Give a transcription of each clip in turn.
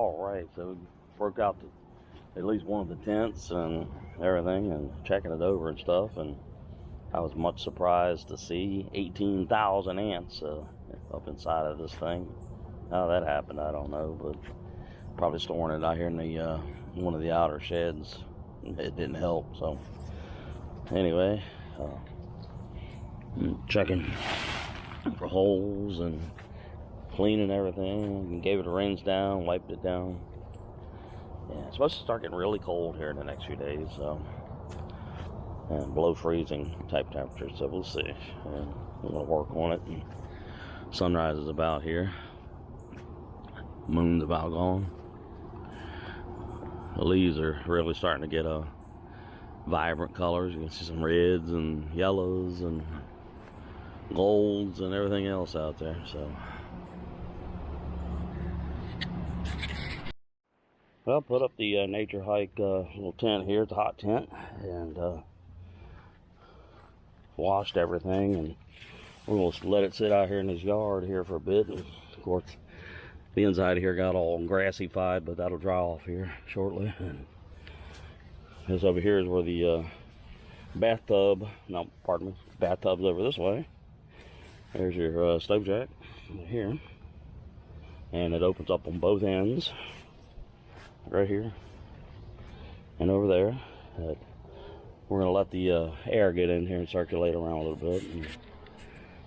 All right, so we broke out at least one of the tents and everything and checking it over and stuff, and I was much surprised to see 18,000 ants up inside of this thing. How that happened, I don't know, but probably storing it out here in the one of the outer sheds. It didn't help. So anyway, checking for holes and cleaning everything, and gave it a rinse down, wiped it down. Yeah, it's supposed to start getting really cold here in the next few days, so, and below freezing type temperatures, so we'll see. And we're gonna work on it. And sunrise is about here. Moon's about gone. The leaves are really starting to get vibrant colors. You can see some reds and yellows and golds and everything else out there. So, well, put up the NatureHike little tent here. It's a hot tent, and washed everything, and we're gonna let it sit out here in this yard here for a bit. And of course, the inside here got all grassy-fied, but that'll dry off here shortly. And this over here is where the bathtub, no, pardon me, bathtub's over this way. There's your stove jack here, and it opens up on both ends, right here and over there. We're gonna let the air get in here and circulate around a little bit,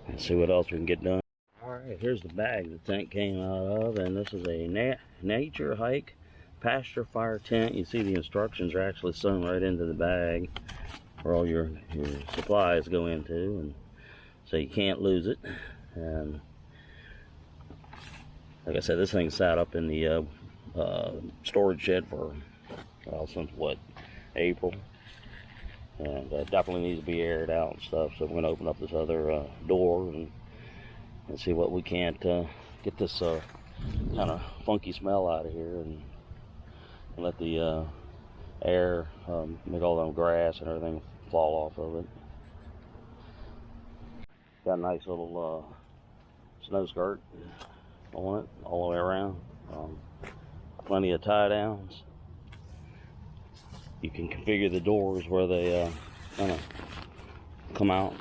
and see what else we can get done. All right, here's the bag the tent came out of, and this is a NatureHike Pasture fire tent. You see the instructions are actually sewn right into the bag where all your supplies go into, and so you can't lose it. And like I said, this thing sat up in the storage shed for, well, since what, April, and definitely needs to be aired out and stuff. So we're going to open up this other door and see what we can't get this kind of funky smell out of here, and let the air make all them grass and everything fall off of it. Got a nice little snow skirt on it all the way around. Plenty of tie downs. You can configure the doors where they kind of come out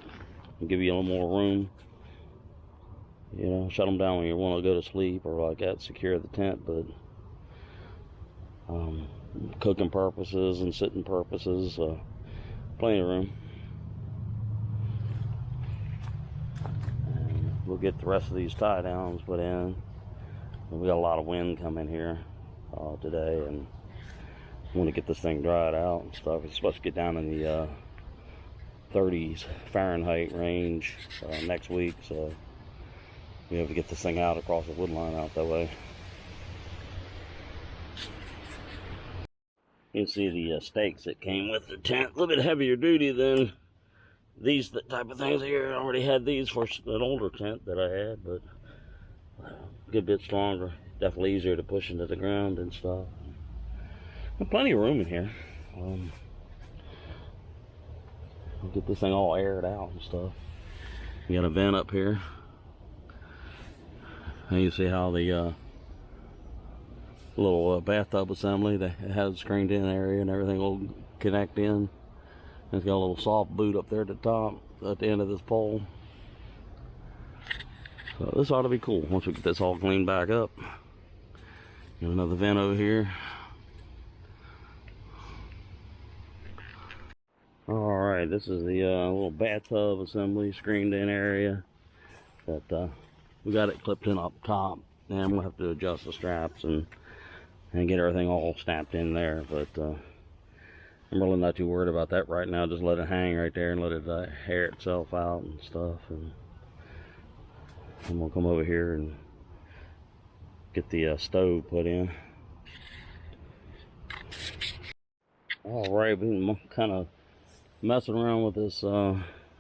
and give you a little more room. You know, shut them down when you want to go to sleep or like that, secure the tent, but cooking purposes and sitting purposes, plenty of room. And we'll get the rest of these tie downs put in. We got a lot of wind coming here today, and I want to get this thing dried out and stuff. It's supposed to get down in the 30s Fahrenheit range next week, so we have to get this thing out across the wood line out that way. You can see the stakes that came with the tent. A little bit heavier duty than these type of things here. I already had these for an older tent that I had, but a good bit stronger. Definitely easier to push into the ground and stuff. And plenty of room in here. We'll get this thing all aired out and stuff. You got a vent up here. And you see how the little bathtub assembly that has a screened in area and everything will connect in. It's got a little soft boot up there at the top, at the end of this pole. So this ought to be cool once we get this all cleaned back up. Got another vent over here. Alright, this is the little bathtub assembly screened in area that we got it clipped in up top, and we'll have to adjust the straps and get everything all snapped in there, but I'm really not too worried about that right now. Just let it hang right there and let it air itself out and stuff, and I'm gonna come over here and get the stove put in. Alright, we've been kind of messing around with this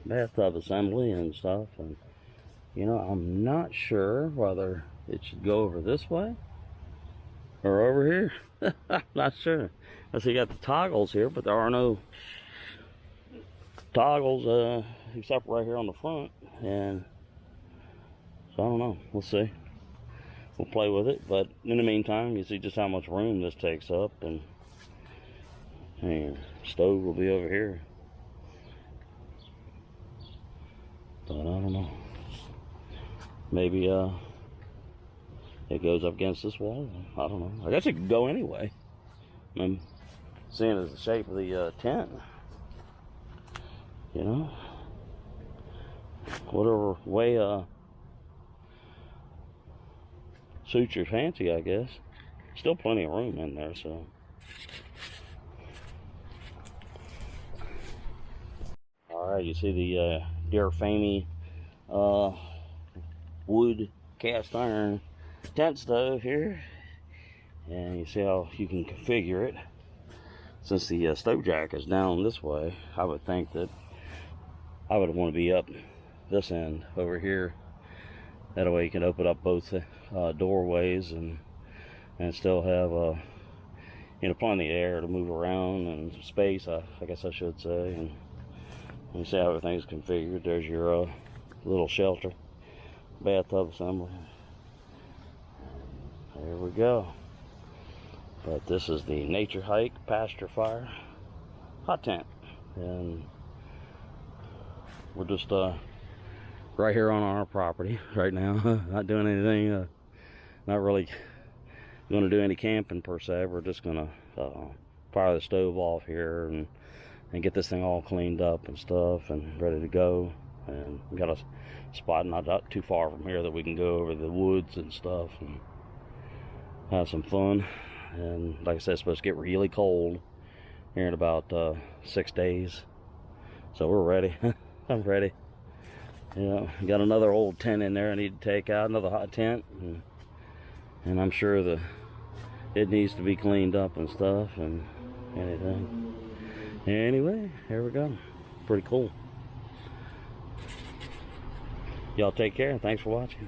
bathtub assembly and stuff, and you know, I'm not sure whether it should go over this way or over here. I'm not sure. I see you got the toggles here, but there are no toggles except right here on the front, and so I don't know. We'll see. we'll play with it. But in the meantime, you see just how much room this takes up, and stove will be over here. But I don't know. Maybe it goes up against this wall. I don't know. I guess it could go anyway. I'm seeing as the shape of the tent. You know, whatever way suits your fancy, I guess. Still plenty of room in there, so. All right, you see the DeerFamy wood cast iron tent stove here, and you see how you can configure it. Since the stove jack is down this way, I would think that I would want to be up this end over here. That way you can open up both doorways and still have you know, plenty of air to move around and space, I guess I should say. And you see how everything's configured. There's your little shelter, bathtub assembly. There we go. But this is the NatureHike Pasture Fire hot tent, and we're just right here on our property right now. Not doing anything, not really going to do any camping per se. We're just going to fire the stove off here and get this thing all cleaned up and stuff and ready to go. And we got a spot not too far from here that we can go over the woods and stuff and have some fun. And like I said, it's supposed to get really cold here in about 6 days, so we're ready. I'm ready. You know, got another old tent in there I need to take out, another hot tent, and I'm sure that it needs to be cleaned up and stuff and anything. Anyway, here we go. Pretty cool. Y'all take care, and thanks for watching.